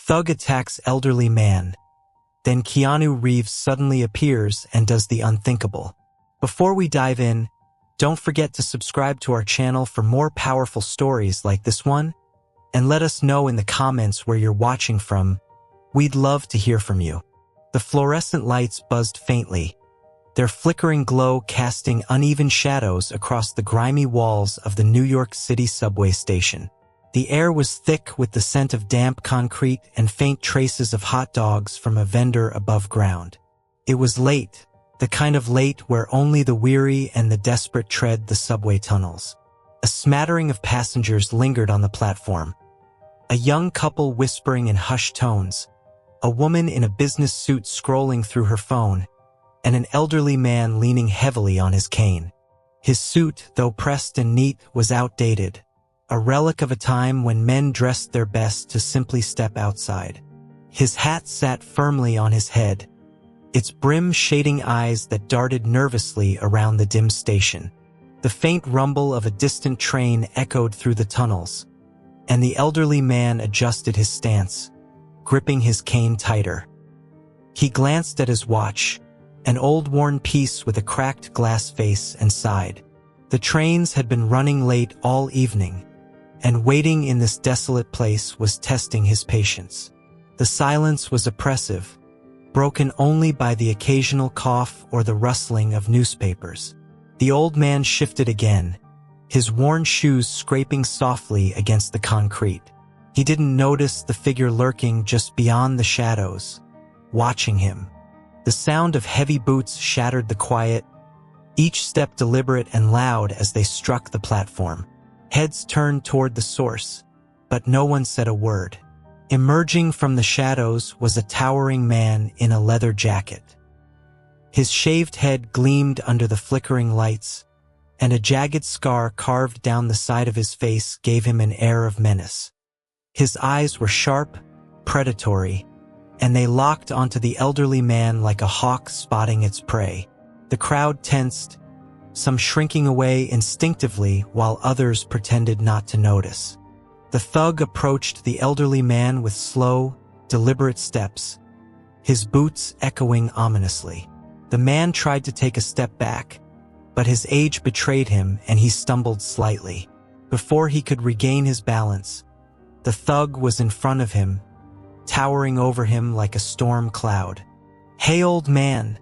Thug attacks elderly man. Then Keanu Reeves suddenly appears and does the unthinkable. Before we dive in, don't forget to subscribe to our channel for more powerful stories like this one, and let us know in the comments where you're watching from. We'd love to hear from you. The fluorescent lights buzzed faintly, their flickering glow casting uneven shadows across the grimy walls of the New York City subway station. The air was thick with the scent of damp concrete and faint traces of hot dogs from a vendor above ground. It was late, the kind of late where only the weary and the desperate tread the subway tunnels. A smattering of passengers lingered on the platform. A young couple whispering in hushed tones, a woman in a business suit scrolling through her phone, and an elderly man leaning heavily on his cane. His suit, though pressed and neat, was outdated, a relic of a time when men dressed their best to simply step outside. His hat sat firmly on his head, its brim shading eyes that darted nervously around the dim station. The faint rumble of a distant train echoed through the tunnels, and the elderly man adjusted his stance, gripping his cane tighter. He glanced at his watch, an old worn piece with a cracked glass face, and sighed. The trains had been running late all evening, and waiting in this desolate place was testing his patience. The silence was oppressive, broken only by the occasional cough or the rustling of newspapers. The old man shifted again, his worn shoes scraping softly against the concrete. He didn't notice the figure lurking just beyond the shadows, watching him. The sound of heavy boots shattered the quiet, each step deliberate and loud as they struck the platform. Heads turned toward the source, but no one said a word. Emerging from the shadows was a towering man in a leather jacket. His shaved head gleamed under the flickering lights, and a jagged scar carved down the side of his face gave him an air of menace. His eyes were sharp, predatory, and they locked onto the elderly man like a hawk spotting its prey. The crowd tensed, some shrinking away instinctively while others pretended not to notice. The thug approached the elderly man with slow, deliberate steps, his boots echoing ominously. The man tried to take a step back, but his age betrayed him and he stumbled slightly. Before he could regain his balance, the thug was in front of him, towering over him like a storm cloud. "Hey, old man,"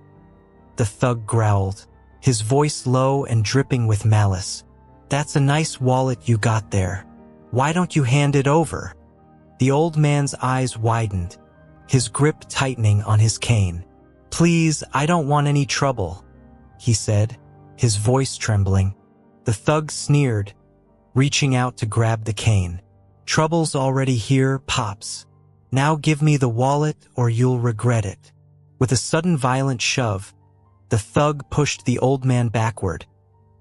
the thug growled, his voice low and dripping with malice. "That's a nice wallet you got there. Why don't you hand it over?" The old man's eyes widened, his grip tightening on his cane. "Please, I don't want any trouble," he said, his voice trembling. The thug sneered, reaching out to grab the cane. "Trouble's already here, Pops. Now give me the wallet or you'll regret it." With a sudden violent shove, the thug pushed the old man backward,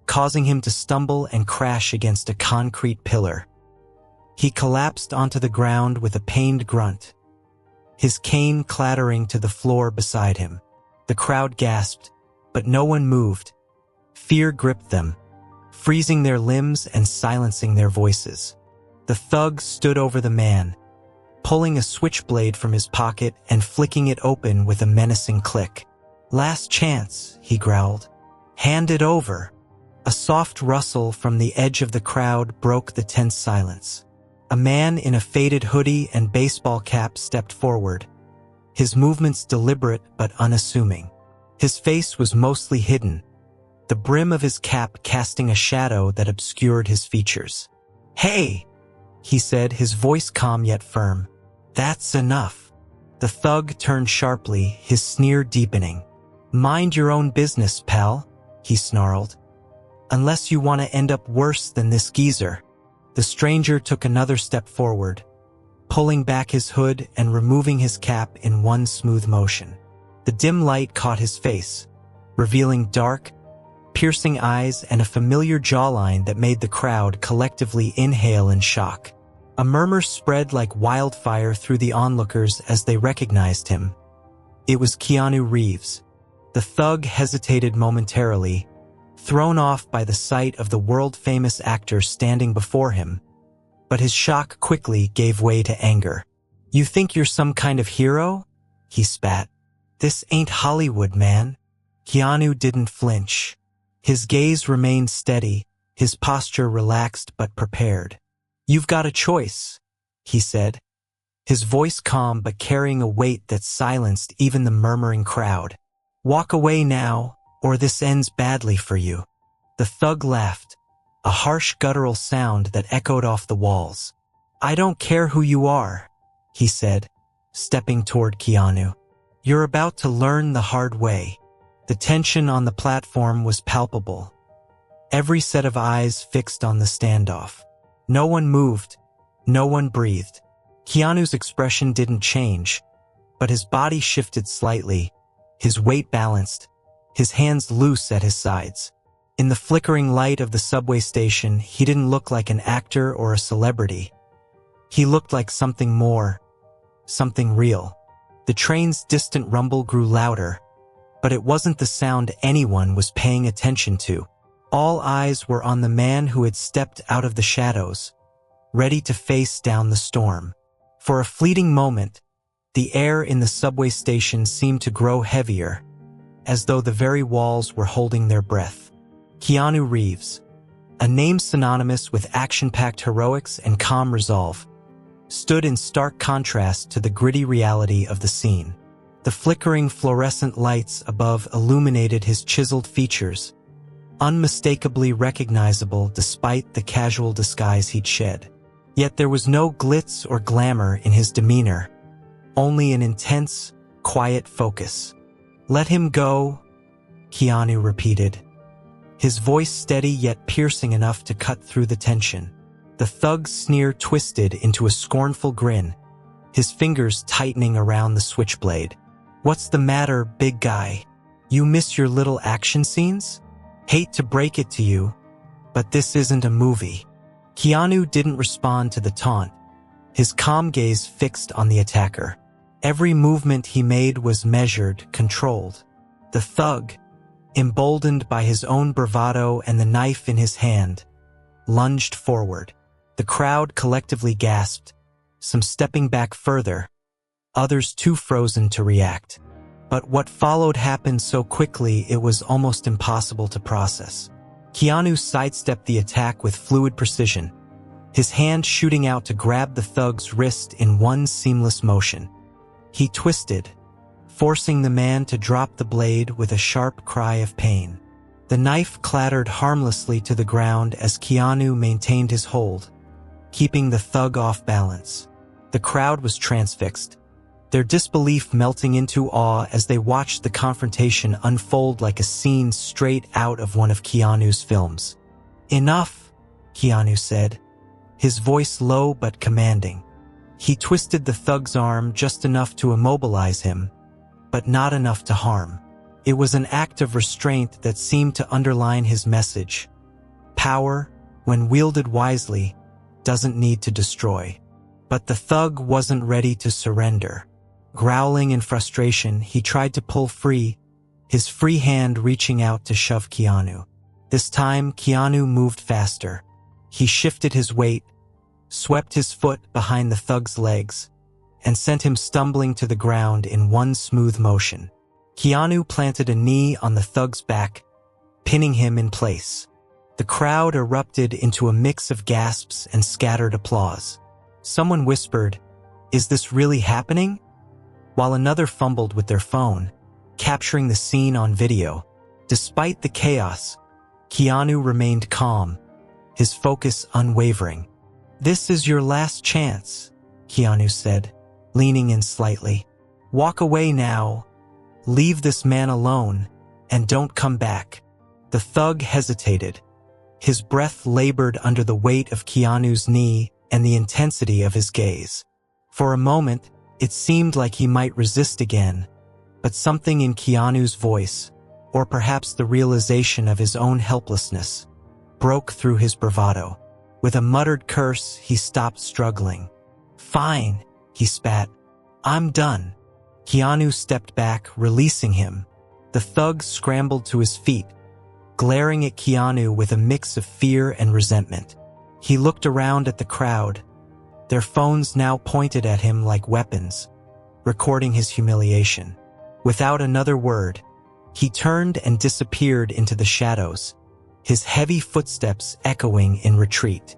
causing him to stumble and crash against a concrete pillar. He collapsed onto the ground with a pained grunt, his cane clattering to the floor beside him. The crowd gasped, but no one moved. Fear gripped them, freezing their limbs and silencing their voices. The thug stood over the man, pulling a switchblade from his pocket and flicking it open with a menacing click. "Last chance," he growled. "Hand it over." A soft rustle from the edge of the crowd broke the tense silence. A man in a faded hoodie and baseball cap stepped forward, his movements deliberate but unassuming. His face was mostly hidden, the brim of his cap casting a shadow that obscured his features. "Hey," he said, his voice calm yet firm. "That's enough." The thug turned sharply, his sneer deepening. "Mind your own business, pal," he snarled. "Unless you want to end up worse than this geezer." The stranger took another step forward, pulling back his hood and removing his cap in one smooth motion. The dim light caught his face, revealing dark, piercing eyes and a familiar jawline that made the crowd collectively inhale in shock. A murmur spread like wildfire through the onlookers as they recognized him. It was Keanu Reeves. The thug hesitated momentarily, thrown off by the sight of the world-famous actor standing before him, but his shock quickly gave way to anger. You think you're some kind of hero? He spat. This ain't Hollywood, man. Keanu didn't flinch. His gaze remained steady, his posture relaxed but prepared. You've got a choice, he said, his voice calm but carrying a weight that silenced even the murmuring crowd. Walk away now, or this ends badly for you. The thug laughed, a harsh guttural sound that echoed off the walls. I don't care who you are, he said, stepping toward Keanu. You're about to learn the hard way. The tension on the platform was palpable. Every set of eyes fixed on the standoff. No one moved. No one breathed. Keanu's expression didn't change, but his body shifted slightly, his weight balanced, his hands loose at his sides. In the flickering light of the subway station, he didn't look like an actor or a celebrity. He looked like something more, something real. The train's distant rumble grew louder, but it wasn't the sound anyone was paying attention to. All eyes were on the man who had stepped out of the shadows, ready to face down the storm. For a fleeting moment, the air in the subway station seemed to grow heavier, as though the very walls were holding their breath. Keanu Reeves, a name synonymous with action-packed heroics and calm resolve, stood in stark contrast to the gritty reality of the scene. The flickering fluorescent lights above illuminated his chiseled features, unmistakably recognizable despite the casual disguise he'd shed. Yet there was no glitz or glamour in his demeanor, only an intense, quiet focus. Let him go, Keanu repeated, his voice steady yet piercing enough to cut through the tension. The thug's sneer twisted into a scornful grin, his fingers tightening around the switchblade. What's the matter, big guy? You miss your little action scenes? Hate to break it to you, but this isn't a movie. Keanu didn't respond to the taunt, his calm gaze fixed on the attacker. Every movement he made was measured, controlled. The thug, emboldened by his own bravado and the knife in his hand, lunged forward. The crowd collectively gasped, some stepping back further, others too frozen to react. But what followed happened so quickly it was almost impossible to process. Keanu sidestepped the attack with fluid precision, his hand shooting out to grab the thug's wrist in one seamless motion. He twisted, forcing the man to drop the blade with a sharp cry of pain. The knife clattered harmlessly to the ground as Keanu maintained his hold, keeping the thug off balance. The crowd was transfixed, their disbelief melting into awe as they watched the confrontation unfold like a scene straight out of one of Keanu's films. Enough, Keanu said, his voice low but commanding. He twisted the thug's arm just enough to immobilize him, but not enough to harm. It was an act of restraint that seemed to underline his message. Power, when wielded wisely, doesn't need to destroy. But the thug wasn't ready to surrender. Growling in frustration, he tried to pull free, his free hand reaching out to shove Keanu. This time, Keanu moved faster. He shifted his weight, swept his foot behind the thug's legs, and sent him stumbling to the ground in one smooth motion. Keanu planted a knee on the thug's back, pinning him in place. The crowd erupted into a mix of gasps and scattered applause. Someone whispered, "Is this really happening?" While another fumbled with their phone, capturing the scene on video. Despite the chaos, Keanu remained calm, his focus unwavering. "This is your last chance," Keanu said, leaning in slightly. "Walk away now, leave this man alone, and don't come back." The thug hesitated. His breath labored under the weight of Keanu's knee and the intensity of his gaze. For a moment, it seemed like he might resist again, but something in Keanu's voice, or perhaps the realization of his own helplessness, broke through his bravado. With a muttered curse, he stopped struggling. "Fine," he spat. "I'm done." Keanu stepped back, releasing him. The thug scrambled to his feet, glaring at Keanu with a mix of fear and resentment. He looked around at the crowd, their phones now pointed at him like weapons, recording his humiliation. Without another word, he turned and disappeared into the shadows, his heavy footsteps echoing in retreat.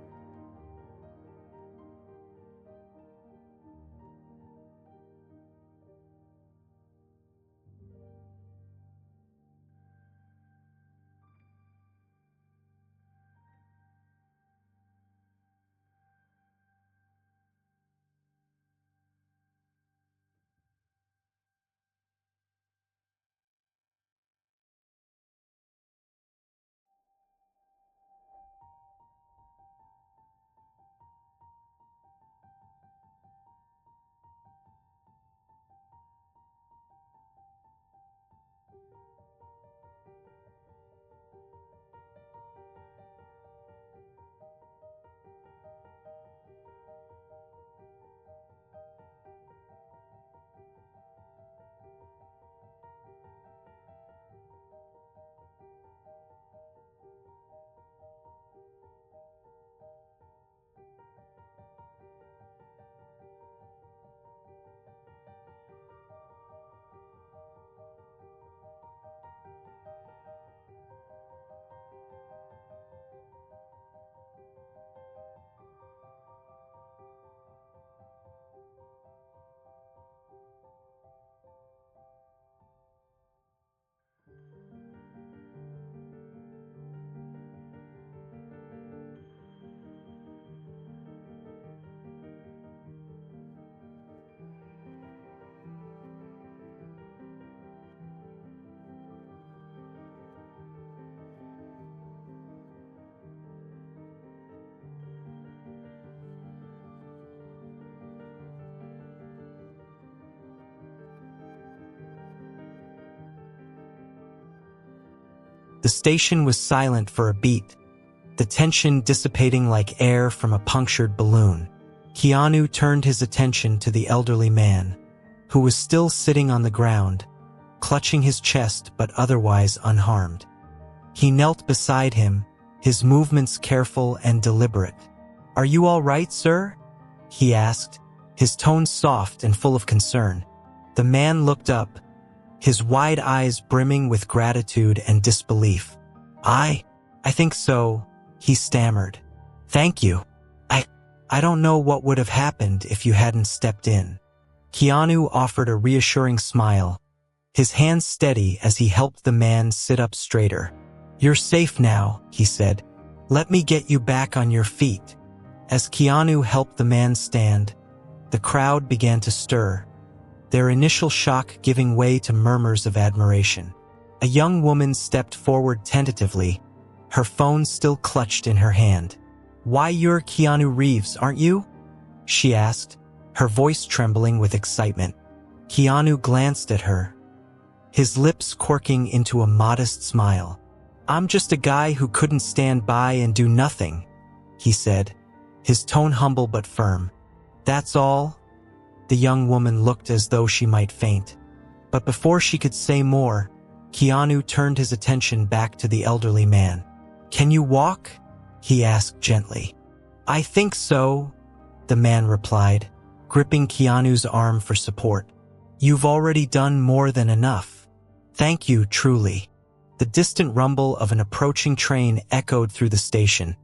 The station was silent for a beat, the tension dissipating like air from a punctured balloon. Keanu turned his attention to the elderly man, who was still sitting on the ground, clutching his chest but otherwise unharmed. He knelt beside him, his movements careful and deliberate. "Are you all right, sir?" he asked, his tone soft and full of concern. The man looked up, his wide eyes brimming with gratitude and disbelief. I think so," he stammered. "Thank you. I don't know what would have happened if you hadn't stepped in." Keanu offered a reassuring smile, his hands steady as he helped the man sit up straighter. "You're safe now," he said. "Let me get you back on your feet." As Keanu helped the man stand, the crowd began to stir, their initial shock giving way to murmurs of admiration. A young woman stepped forward tentatively, her phone still clutched in her hand. "Why, you're Keanu Reeves, aren't you?" she asked, her voice trembling with excitement. Keanu glanced at her, his lips quirking into a modest smile. "I'm just a guy who couldn't stand by and do nothing," he said, his tone humble but firm. "That's all?" The young woman looked as though she might faint. But before she could say more, Keanu turned his attention back to the elderly man. "Can you walk?" he asked gently. "I think so," the man replied, gripping Keanu's arm for support. "You've already done more than enough. Thank you, truly." The distant rumble of an approaching train echoed through the station,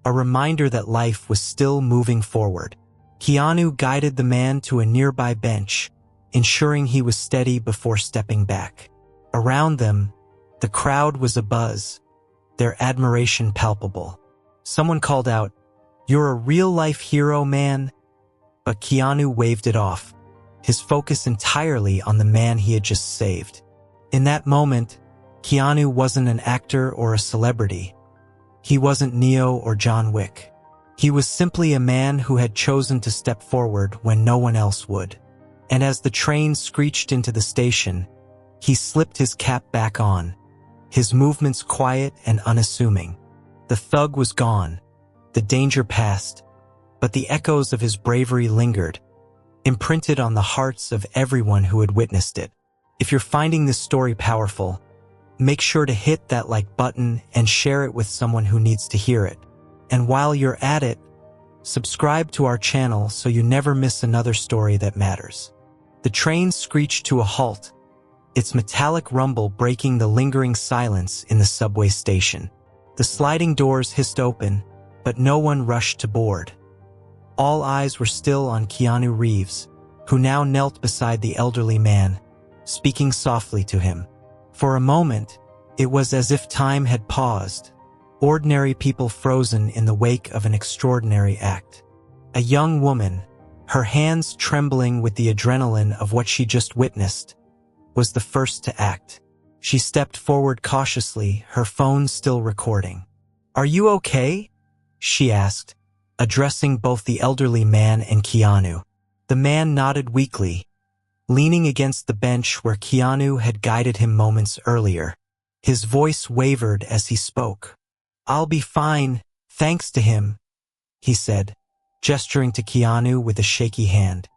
a reminder that life was still moving forward. Keanu guided the man to a nearby bench, ensuring he was steady before stepping back. Around them, the crowd was abuzz, their admiration palpable. Someone called out, "You're a real-life hero, man," but Keanu waved it off, his focus entirely on the man he had just saved. In that moment, Keanu wasn't an actor or a celebrity. He wasn't Neo or John Wick. He was simply a man who had chosen to step forward when no one else would. And as the train screeched into the station, he slipped his cap back on, his movements quiet and unassuming. The thug was gone, the danger past, but the echoes of his bravery lingered, imprinted on the hearts of everyone who had witnessed it. If you're finding this story powerful, make sure to hit that like button and share it with someone who needs to hear it. And while you're at it, Subscribe to our channel so you never miss another story that matters. The train screeched to a halt, its metallic rumble breaking the lingering silence in the subway station. The sliding doors hissed open, but no one rushed to board. All eyes were still on Keanu Reeves, who now knelt beside the elderly man, speaking softly to him. For a moment, it was as if time had paused, ordinary people frozen in the wake of an extraordinary act. A young woman, her hands trembling with the adrenaline of what she just witnessed, was the first to act. She stepped forward cautiously, her phone still recording. "Are you okay?" she asked, addressing both the elderly man and Keanu. The man nodded weakly, leaning against the bench where Keanu had guided him moments earlier. His voice wavered as he spoke. "I'll be fine, thanks to him," he said, gesturing to Keanu with a shaky hand.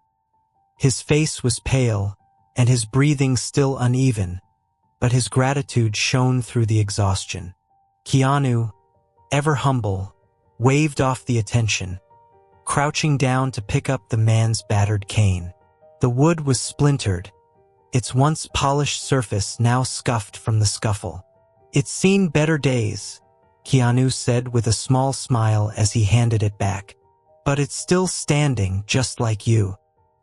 His face was pale, and his breathing still uneven, but his gratitude shone through the exhaustion. Keanu, ever humble, waved off the attention, crouching down to pick up the man's battered cane. The wood was splintered, its once polished surface now scuffed from the scuffle. "It's seen better days," Keanu said with a small smile as he handed it back. "But it's still standing, just like you."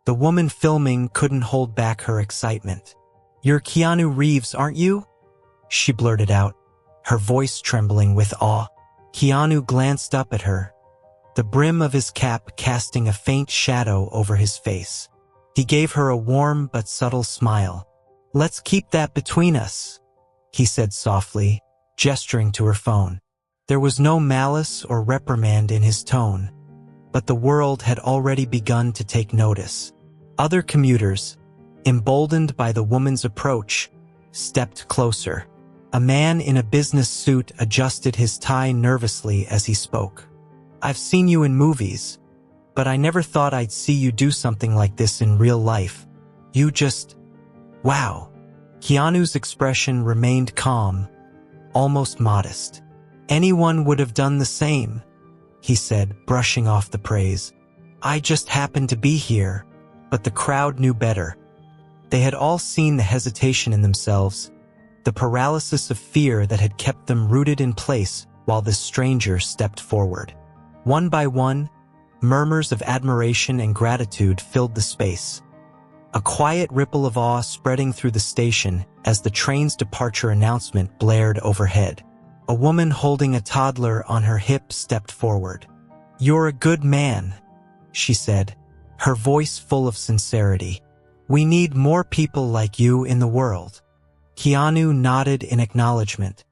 The woman filming couldn't hold back her excitement. "You're Keanu Reeves, aren't you?" she blurted out, her voice trembling with awe. Keanu glanced up at her, the brim of his cap casting a faint shadow over his face. He gave her a warm but subtle smile. "Let's keep that between us," he said softly, gesturing to her phone. There was no malice or reprimand in his tone, but the world had already begun to take notice. Other commuters, emboldened by the woman's approach, stepped closer. A man in a business suit adjusted his tie nervously as he spoke. "I've seen you in movies, but I never thought I'd see you do something like this in real life. You just... wow." Keanu's expression remained calm, almost modest. "Anyone would have done the same," he said, brushing off the praise. "I just happened to be here." But the crowd knew better. They had all seen the hesitation in themselves, the paralysis of fear that had kept them rooted in place while this stranger stepped forward. One by one, murmurs of admiration and gratitude filled the space. A quiet ripple of awe spreading through the station as the train's departure announcement blared overhead. A woman holding a toddler on her hip stepped forward. "You're a good man," she said, her voice full of sincerity. "We need more people like you in the world." Keanu nodded in acknowledgement,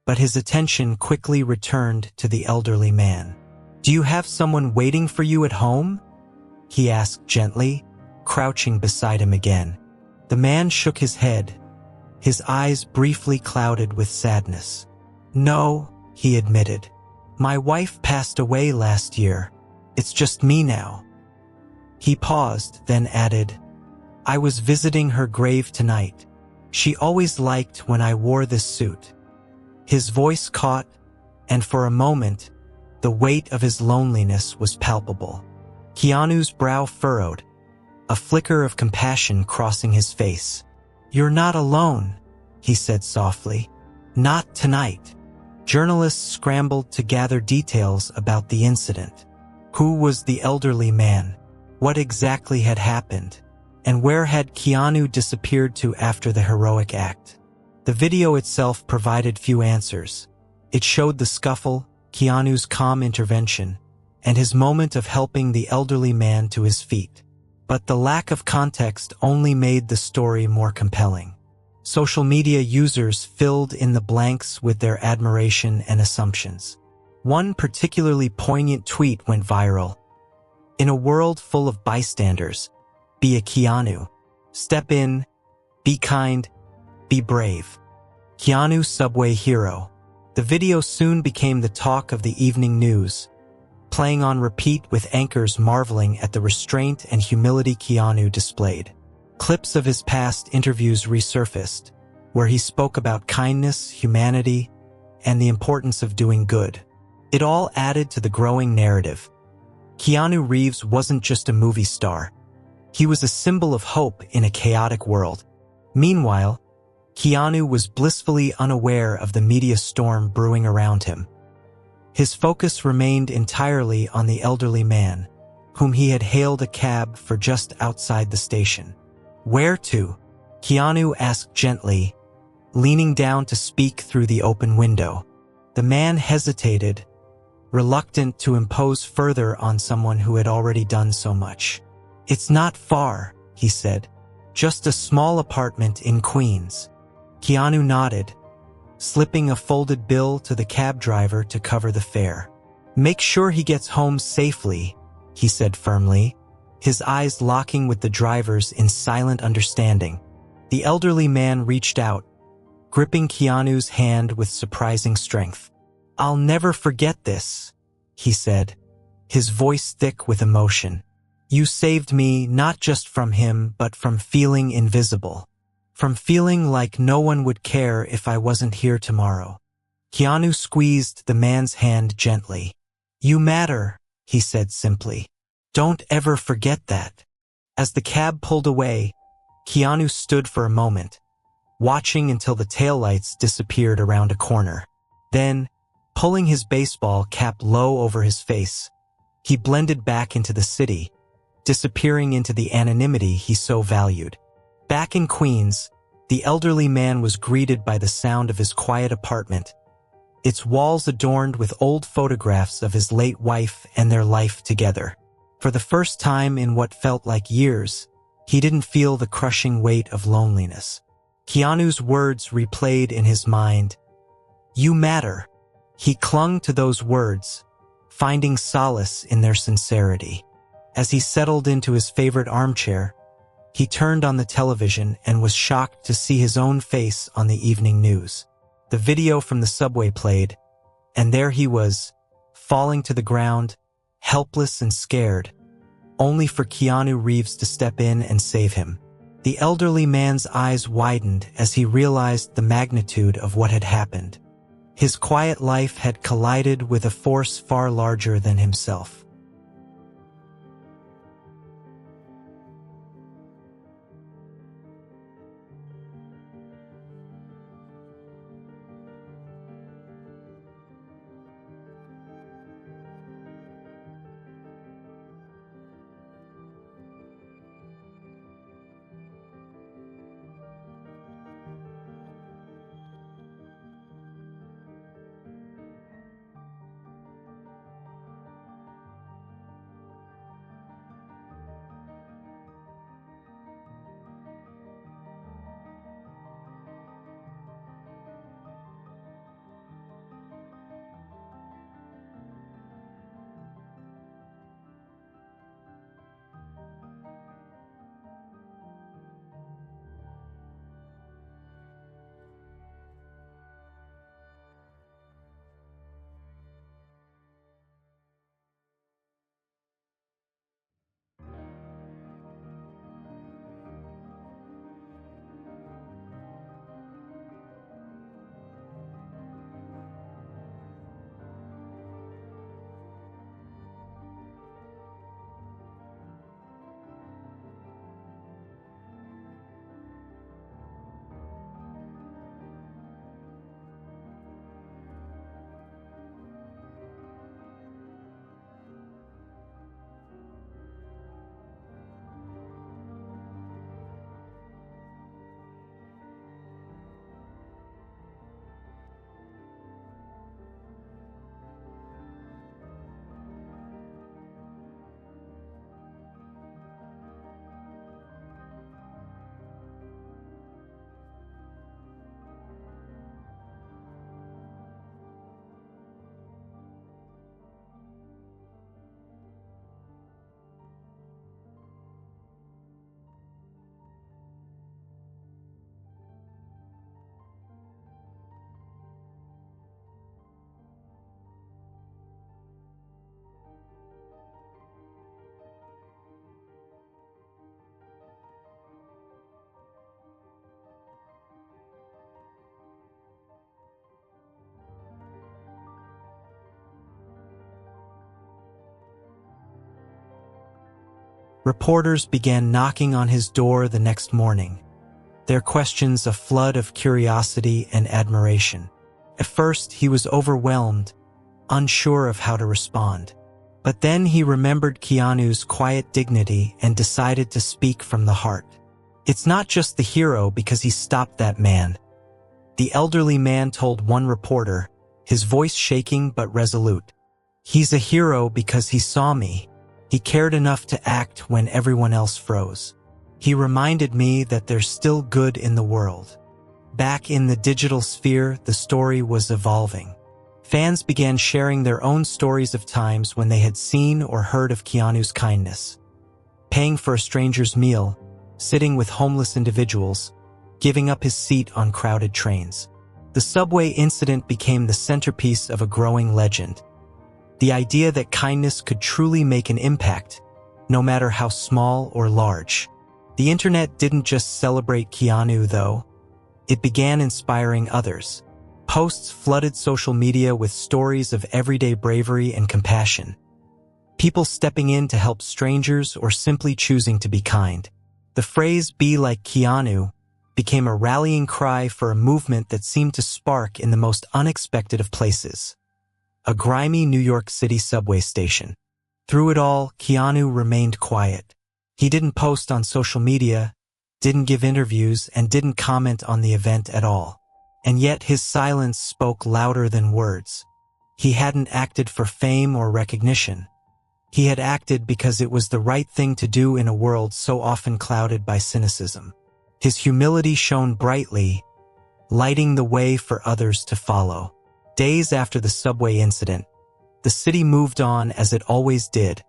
but his attention quickly returned to the elderly man. "Do you have someone waiting for you at home?" he asked gently, crouching beside him again. The man shook his head, his eyes briefly clouded with sadness. "No," he admitted. "My wife passed away last year. It's just me now." He paused, then added, "I was visiting her grave tonight. She always liked when I wore this suit." His voice caught, and for a moment, the weight of his loneliness was palpable. Keanu's brow furrowed, a flicker of compassion crossing his face. "You're not alone," he said softly. "Not tonight." Journalists scrambled to gather details about the incident. Who was the elderly man? What exactly had happened? And where had Keanu disappeared to after the heroic act? The video itself provided few answers. It showed the scuffle, Keanu's calm intervention, and his moment of helping the elderly man to his feet. But the lack of context only made the story more compelling. Social media users filled in the blanks with their admiration and assumptions. One particularly poignant tweet went viral. "In a world full of bystanders, be a Keanu. Step in, be kind, be brave." Keanu Subway Hero. The video soon became the talk of the evening news, playing on repeat with anchors marveling at the restraint and humility Keanu displayed. Clips of his past interviews resurfaced, where he spoke about kindness, humanity, and the importance of doing good. It all added to the growing narrative. Keanu Reeves wasn't just a movie star. He was a symbol of hope in a chaotic world. Meanwhile, Keanu was blissfully unaware of the media storm brewing around him. His focus remained entirely on the elderly man, whom he had hailed a cab for just outside the station. "Where to?" Keanu asked gently, leaning down to speak through the open window. The man hesitated, reluctant to impose further on someone who had already done so much. "It's not far," he said. "Just a small apartment in Queens." Keanu nodded, slipping a folded bill to the cab driver to cover the fare. "Make sure he gets home safely," he said firmly, his eyes locking with the driver's in silent understanding. The elderly man reached out, gripping Keanu's hand with surprising strength. "I'll never forget this," he said, his voice thick with emotion. "You saved me not just from him but from feeling invisible. From feeling like no one would care if I wasn't here tomorrow." Keanu squeezed the man's hand gently. "You matter," he said simply. "Don't ever forget that." As the cab pulled away, Keanu stood for a moment, watching until the taillights disappeared around a corner. Then, pulling his baseball cap low over his face, he blended back into the city, disappearing into the anonymity he so valued. Back in Queens, the elderly man was greeted by the sound of his quiet apartment, its walls adorned with old photographs of his late wife and their life together. For the first time in what felt like years, he didn't feel the crushing weight of loneliness. Keanu's words replayed in his mind. "You matter." He clung to those words, finding solace in their sincerity. As he settled into his favorite armchair, he turned on the television and was shocked to see his own face on the evening news. The video from the subway played, and there he was, falling to the ground, helpless and scared, only for Keanu Reeves to step in and save him. The elderly man's eyes widened as he realized the magnitude of what had happened. His quiet life had collided with a force far larger than himself. Reporters began knocking on his door the next morning, their questions a flood of curiosity and admiration. At first, he was overwhelmed, unsure of how to respond. But then he remembered Keanu's quiet dignity and decided to speak from the heart. It's not just the hero because he stopped that man. The elderly man told one reporter, his voice shaking but resolute. He's a hero because he saw me. He cared enough to act when everyone else froze. He reminded me that there's still good in the world. Back in the digital sphere, the story was evolving. Fans began sharing their own stories of times when they had seen or heard of Keanu's kindness. Paying for a stranger's meal, sitting with homeless individuals, giving up his seat on crowded trains. The subway incident became the centerpiece of a growing legend. The idea that kindness could truly make an impact, no matter how small or large. The internet didn't just celebrate Keanu, though. It began inspiring others. Posts flooded social media with stories of everyday bravery and compassion. People stepping in to help strangers or simply choosing to be kind. The phrase "be like Keanu" became a rallying cry for a movement that seemed to spark in the most unexpected of places. A grimy New York City subway station. Through it all, Keanu remained quiet. He didn't post on social media, didn't give interviews, and didn't comment on the event at all. And yet his silence spoke louder than words. He hadn't acted for fame or recognition. He had acted because it was the right thing to do in a world so often clouded by cynicism. His humility shone brightly, lighting the way for others to follow. Days after the subway incident, the city moved on as it always did,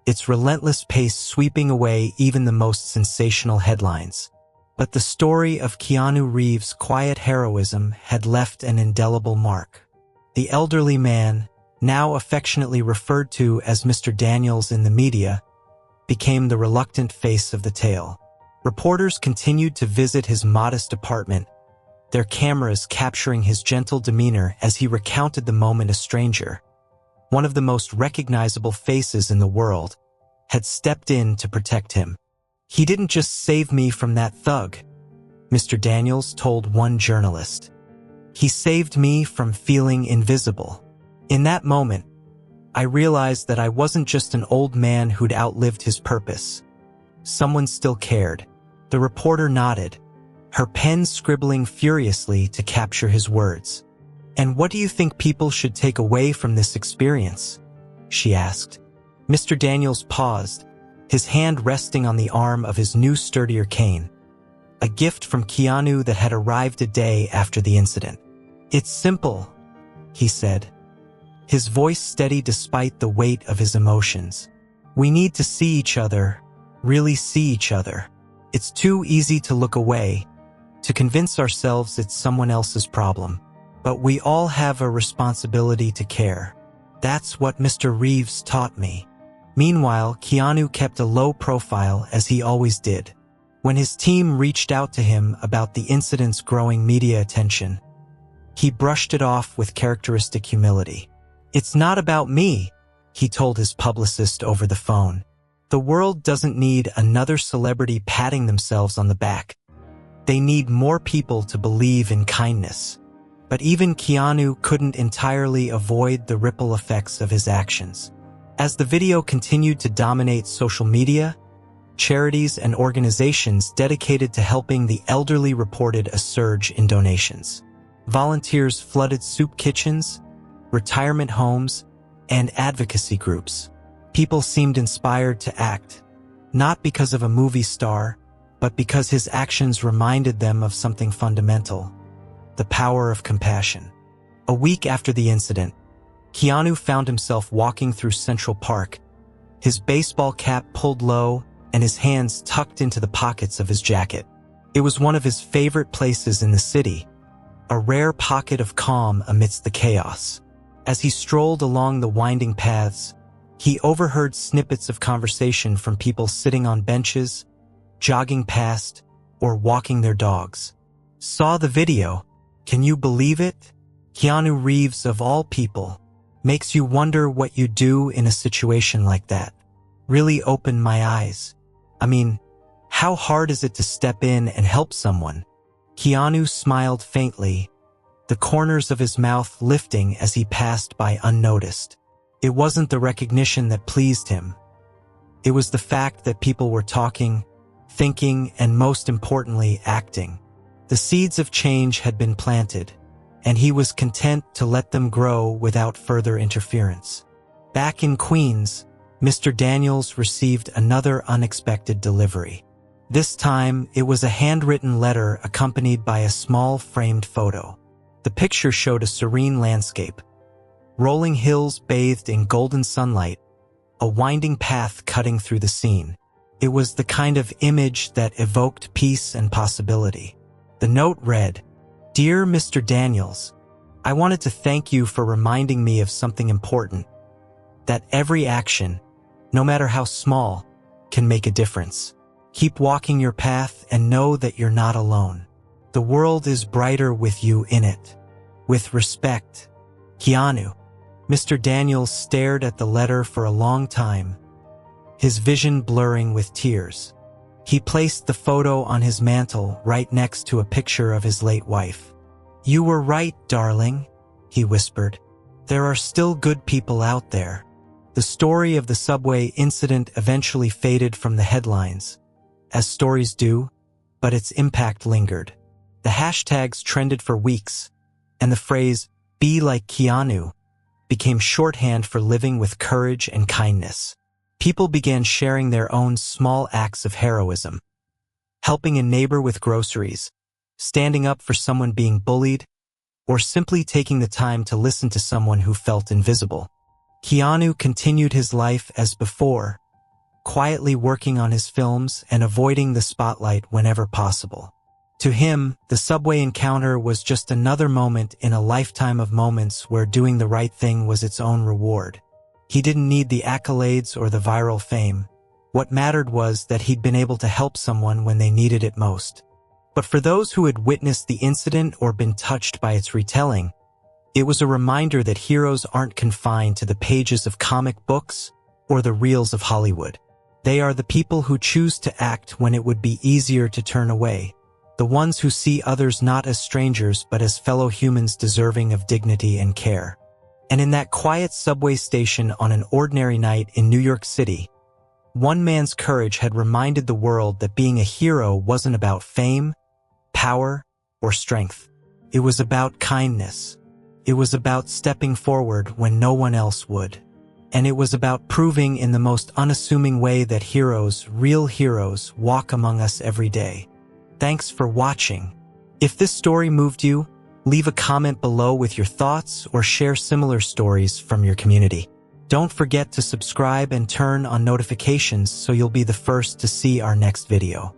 its relentless pace sweeping away even the most sensational headlines. But the story of Keanu Reeves' quiet heroism had left an indelible mark. The elderly man, now affectionately referred to as Mr. Daniels in the media, became the reluctant face of the tale. Reporters continued to visit his modest apartment, their cameras capturing his gentle demeanor as he recounted the moment a stranger, one of the most recognizable faces in the world, had stepped in to protect him. "He didn't just save me from that thug," Mr. Daniels told one journalist. "He saved me from feeling invisible." In that moment, I realized that I wasn't just an old man who'd outlived his purpose. Someone still cared. The reporter nodded, her pen scribbling furiously to capture his words. "And what do you think people should take away from this experience?" she asked. Mr. Daniels paused, his hand resting on the arm of his new sturdier cane, a gift from Keanu that had arrived a day after the incident. "It's simple," he said, his voice steady despite the weight of his emotions. "We need to see each other, really see each other. It's too easy to look away, to convince ourselves it's someone else's problem. But we all have a responsibility to care. That's what Mr. Reeves taught me." Meanwhile, Keanu kept a low profile as he always did. When his team reached out to him about the incident's growing media attention, he brushed it off with characteristic humility. "It's not about me," he told his publicist over the phone. "The world doesn't need another celebrity patting themselves on the back. They need more people to believe in kindness." But even Keanu couldn't entirely avoid the ripple effects of his actions. As the video continued to dominate social media, charities and organizations dedicated to helping the elderly reported a surge in donations. Volunteers flooded soup kitchens, retirement homes, and advocacy groups. People seemed inspired to act, not because of a movie star, but because his actions reminded them of something fundamental: the power of compassion. A week after the incident, Keanu found himself walking through Central Park, his baseball cap pulled low and his hands tucked into the pockets of his jacket. It was one of his favorite places in the city, a rare pocket of calm amidst the chaos. As he strolled along the winding paths, he overheard snippets of conversation from people sitting on benches, jogging past, or walking their dogs. "Saw the video. Can you believe it? Keanu Reeves, of all people, makes you wonder what you do in a situation like that." really opened my eyes. I mean, how hard is it to step in and help someone? Keanu smiled faintly, the corners of his mouth lifting as he passed by unnoticed. It wasn't the recognition that pleased him. It was the fact that people were talking, thinking, and most importantly, acting. The seeds of change had been planted, and he was content to let them grow without further interference. Back in Queens, Mr. Daniels received another unexpected delivery. This time, it was a handwritten letter accompanied by a small framed photo. The picture showed a serene landscape, rolling hills bathed in golden sunlight, a winding path cutting through the scene. It was the kind of image that evoked peace and possibility. The note read, "Dear Mr. Daniels, I wanted to thank you for reminding me of something important, that every action, no matter how small, can make a difference. Keep walking your path and know that you're not alone. The world is brighter with you in it. With respect, Keanu." Mr. Daniels stared at the letter for a long time, his vision blurring with tears. He placed the photo on his mantle right next to a picture of his late wife. "You were right, darling," he whispered. "There are still good people out there." The story of the subway incident eventually faded from the headlines, as stories do, but its impact lingered. The hashtags trended for weeks, and the phrase, "Be like Keanu," became shorthand for living with courage and kindness. People began sharing their own small acts of heroism, helping a neighbor with groceries, standing up for someone being bullied, or simply taking the time to listen to someone who felt invisible. Keanu continued his life as before, quietly working on his films and avoiding the spotlight whenever possible. To him, the subway encounter was just another moment in a lifetime of moments where doing the right thing was its own reward. He didn't need the accolades or the viral fame. What mattered was that he'd been able to help someone when they needed it most. But for those who had witnessed the incident or been touched by its retelling, it was a reminder that heroes aren't confined to the pages of comic books or the reels of Hollywood. They are the people who choose to act when it would be easier to turn away. The ones who see others not as strangers but as fellow humans deserving of dignity and care. And in that quiet subway station on an ordinary night in New York City, one man's courage had reminded the world that being a hero wasn't about fame, power, or strength. It was about kindness. It was about stepping forward when no one else would. And it was about proving in the most unassuming way that heroes, real heroes, walk among us every day. Thanks for watching. If this story moved you, leave a comment below with your thoughts or share similar stories from your community. Don't forget to subscribe and turn on notifications so you'll be the first to see our next video.